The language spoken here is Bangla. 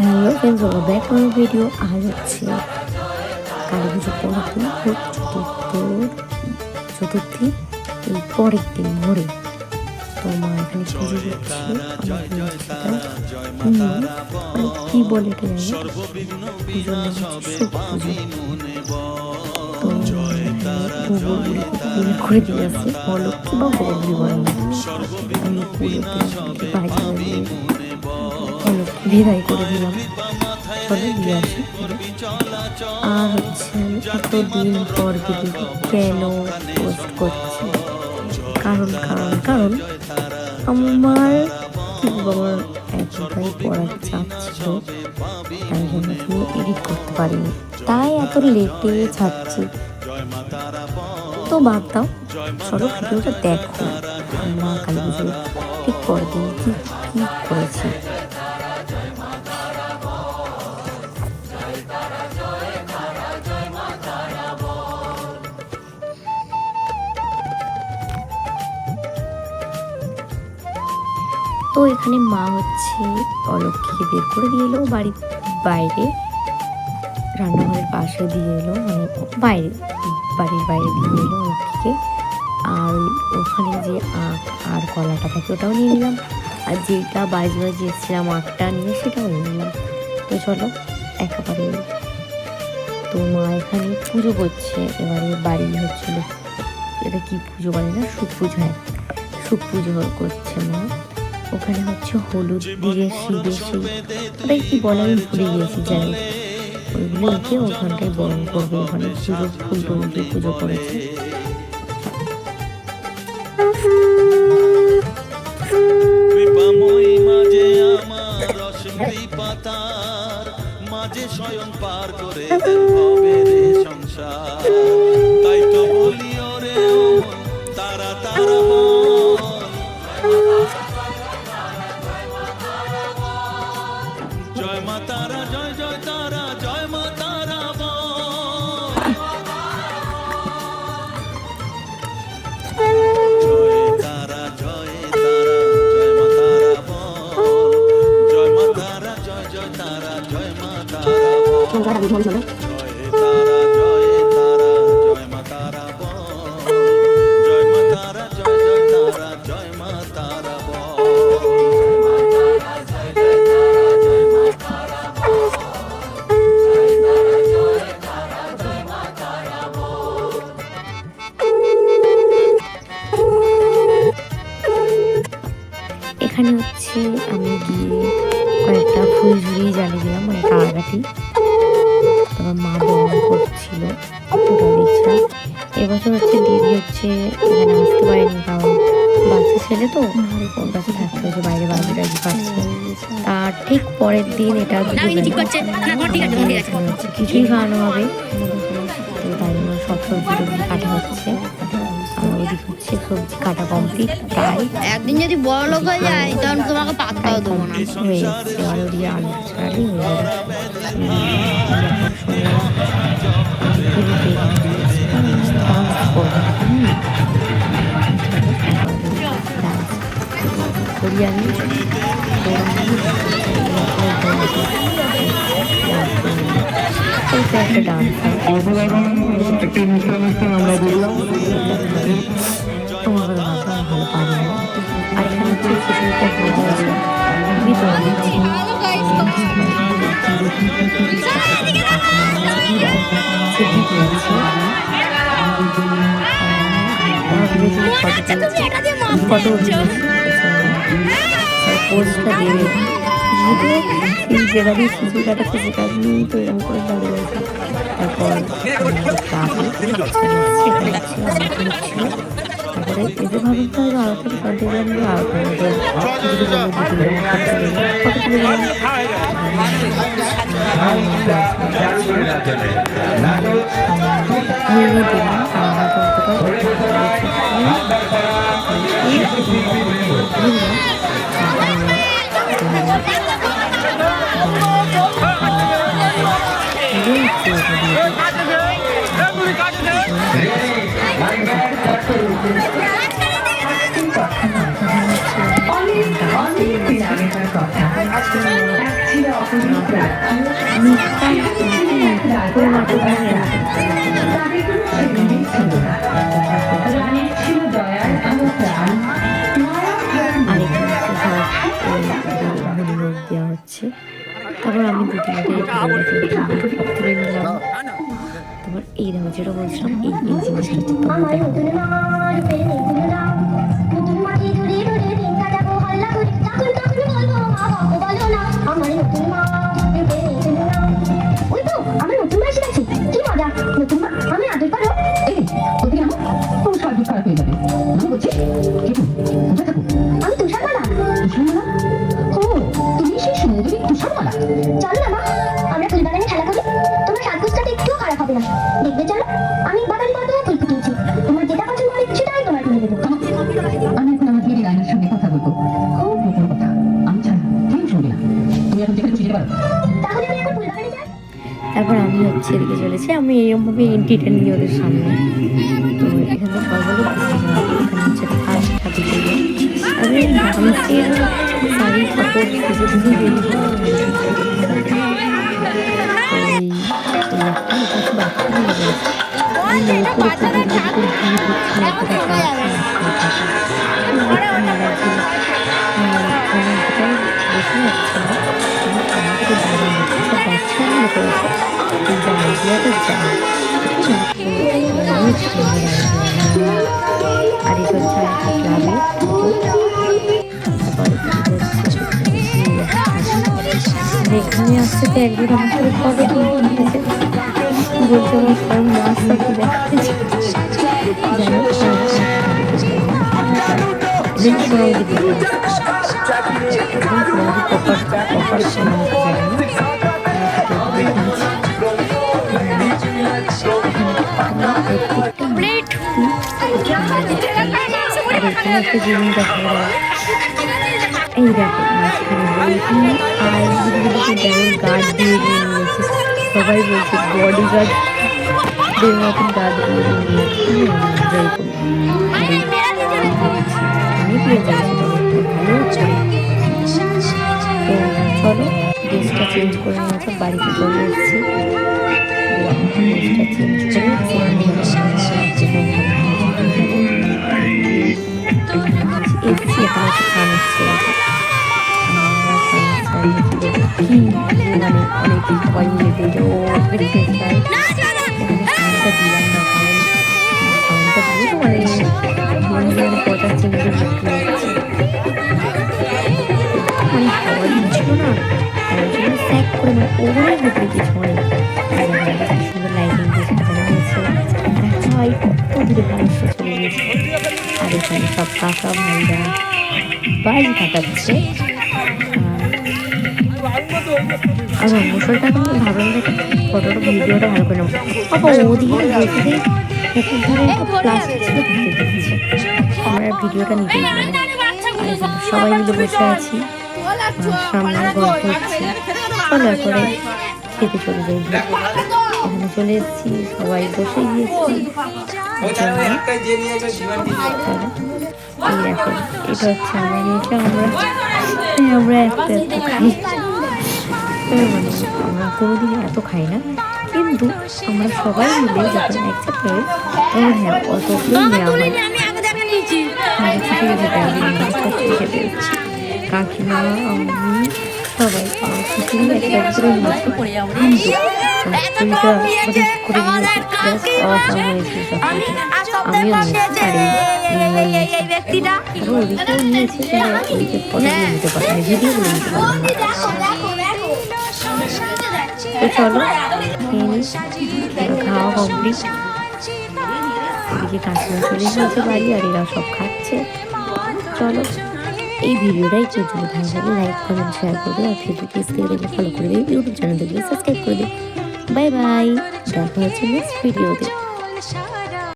Hello friends, welcome back to my video. আজ হচ্ছে কালী পুজো পরের দিন, চতুর্থী এই পরের দিন ভোরে। তো মা এখানে পুজো করছে। কি বলে এটা জানি, পুজোর নাম হচ্ছে শুভ পুজো। তো গোবরগুলিকে করে দিয়ে আসছে অলক্ষী বা গোবরগুলি বলে না। আমি পুজোতে বাড়ি অলক্ষী বিদায় করে দিলাম, চলে দিয়ে আসি। আর হচ্ছে আমি এতদিন পর ভিডিওটি কেন পোস্ট করছি, কারণ আমার এতটাই পড়ার চাপ ছিল, তাই জন্য আমি এডিট করতে পারিনি, তাই এত লেটে ছাড়ছি। তো বাদ দাও, চলো ভিডিওটা দেখো আমরা কালী পুজোর ঠিক পরের দিন কি করেছি। তো এখানে মা হচ্ছে অলক্ষীকে বের করে দিয়ে এলো বাড়ির বাইরে, রান্নাঘরের পাশে দিয়ে এলো, মানে বাড়ির বাইরে দিয়ে এলো অলক্ষীকে। আর ওখানে যে আখ আর কলাটা থাকে ওটাও নিয়ে নিলাম, আর যেটা বাজিয়েছিলাম আখটা নিয়ে সেটাও নিয়ে নিলাম। তো চলো একেবারে, তো মা এখানে পুজো করছে। এবারে বাড়ি হচ্ছিল, এটা কি পুজো বলে না, শুভ পুজো। হ্যাঁ, শুভ পুজো করছে মা। ওখানে হচ্ছে হলুদ দিয়ে শিবে ওটাই কি বলে আমি ভুলে গিয়েছি, যাই ওইগুলো উঠে ওখানটায় বরণ করবে। ওখানে পুজো ফুল টুল দিয়ে পুজো করেছে। মাঝে স্বয়ং পার করে সংসার, তাই তো বলি ওরে তারা তারা জয় মা তারা, জয় জয় তারা, জয় মা তারা জয় তারা, জয় তারা, জয় মা তারা জয় মা তারা, জয় জয় তারা, জয় মা তারা জয় তারা, জয় তারা, জয় মা তারা জয় মা তারা, জয় জয় তারা, জয় মা তারা এখানে হচ্ছে আমি গিয়ে কয়েকটা ফুল ঝুড়িয়ে জ্বালিয়ে দিলাম, মানে কাড়াকাঠি। তারপর মা বরণ করছিল, ওটা দেখছিলাম। এবছর হচ্ছে দিদি হচ্ছে এখানে আসতে পারেনি, কারণ বাচ্চা ছেলে তো ওর কাছে থাকতে হয়েছে, বাইরে বাজি পাচ্ছে। তার ঠিক পরের দিন এটা কিছুই খাওয়ানো হবে, তো তাই জন্য সব সবজি কাটা হচ্ছে। আর ওদিকে হচ্ছে সবজি কাটা কমপ্লিট প্রায়। একদিন যদি বড় লোক হয়ে যায় তখন তোমাকে পাত্তাও দেবো না। হয়ে যাচ্ছে, আর ওদিকে আলু ছাড়াই হয়ে যাবে। তোমার ভালো পাবে না। আর এখানে পোস্টটা দিয়ে এই জায়গা দিয়ে শিশু কাটাচ্ছে, সেটা নিয়েই তো এরকম করে দাঁড়িয়ে আছে। তারপর তারপরে এদের ভাবতে হবে আরো দেওয়া হচ্ছে। তারপর আমি তুলে নিলাম। তারপর এই দেখো যেটা বলছিলাম, এই জিনিসটা হচ্ছে তোমার দেখবে চলো, আমি বাগানে কত ফুল ফুটিয়েছি। তোমার যেটা পছন্দ হবে সেটাই তোমার কিনে দেবো। আমি এখন আমার দিদি রায়নার সঙ্গে কথা বলবো। খুব গোপন কথা, আমি চাই কেউ শুনবে না। তুমি এখন যেখানে খুশি যেতে পারো। তাহলে আমি এখন ফুল বাগানে যাই। তারপর আমি হচ্ছে এদিকে চলেছি, আমি এরকমভাবে এন্টিটেন নিই ওদের সামনে। তো এখানে সবাই বলে এখানে হচ্ছে ফার্স্ট হাতে দিল। আমি ডান্সের শাড়ি কাপড় খুঁজে খুঁজে বেরিয়ে আর এটা হচ্ছে ক্লাবে। এখানে আসছে তো একদিন আমার সাথে কবে বলতে আমার সব মাছ সাথে দেখাচ্ছে একটা জিনিস দেখা যায়, এই দেখো মাঝখানে গার্ড দিয়ে নিয়েছে। সবাই বলছে বডি গার্ড দের মতন গার্ড দিয়ে নিয়েছে। এনজয় করি অনেক ভালো। তো চলো ড্রেসটা চেঞ্জ করে নিয়েছে, বাড়িতে চলে এসেছি। ড্রেসটা চেঞ্জ করে এসছি এখন হচ্ছে খানের চলছে। মানে অনেক ভয় নিয়ে দিল দেখতে চাই খানটা দিলাম না, খানটা দিয়ে তো মানে পচার চিংড়ি বিক্রি হচ্ছে, মানে খাওয়া দিচ্ছিল না, তার জন্য স্যাক করে মানে ওভারে ভিতরে কিছু অনেক সুন্দর লাইটিং দিয়ে সাজানো হয়েছে। ভাই কত দূরে মানুষটা চলে গেছে। আর এখানে সব কাকা ভাইরা বাড়ি কাটাচ্ছে। আর মশলটা কিন্তু ভাবলাম যে ফটোটা ভিডিওটা ভালো করে নেবো। বাবা ওদিকে বসে পুকুর ধারে প্লাস্টিক ছিল ধুতে দিচ্ছে, আমরা ভিডিওটা নিতে সবাই মিলে বসে আছি, সামনে গল্প হচ্ছে। চলার পরে খেতে চলে যাই। এখানে চলে এসেছি, সবাই বসে গিয়েছি। এই দেখো এটা হচ্ছে আমরা নিয়েছিলাম, আমরা একটা খাই। মানে আমরা কোনোদিন এত খাই না, কিন্তু আমরা সবাই মিলে যখন একসাথে খাই তখন হ্যাঁ অতগুলো নেওয়া হয়। কাকিমা আমি সবাই খিচুড়ি একটা করে নিয়েছি, করে হয়েছে আমিও ওদিকেও নিয়েছি, ওইকে ফটো নিতে পারি না, ভিডিওগুলো নিতে পারি না। তো চলো খাওয়া কমপ্লিট। এদিকে কাকিমা চলে গিয়েছে বাড়ি, আর এরা সব খাচ্ছে। চলো এই ভিডিওটাই কেউ যদি ভালো লাগে লাইক কমেন্ট শেয়ার করবে, আর ফেসবুক পেজ থেকে দেখলে ফলো করে দেবে, ইউটিউব চ্যানেল দেখলে সাবস্ক্রাইব করে দেবে। বাই বাই, দেখা হচ্ছে নেক্সট ভিডিওতে।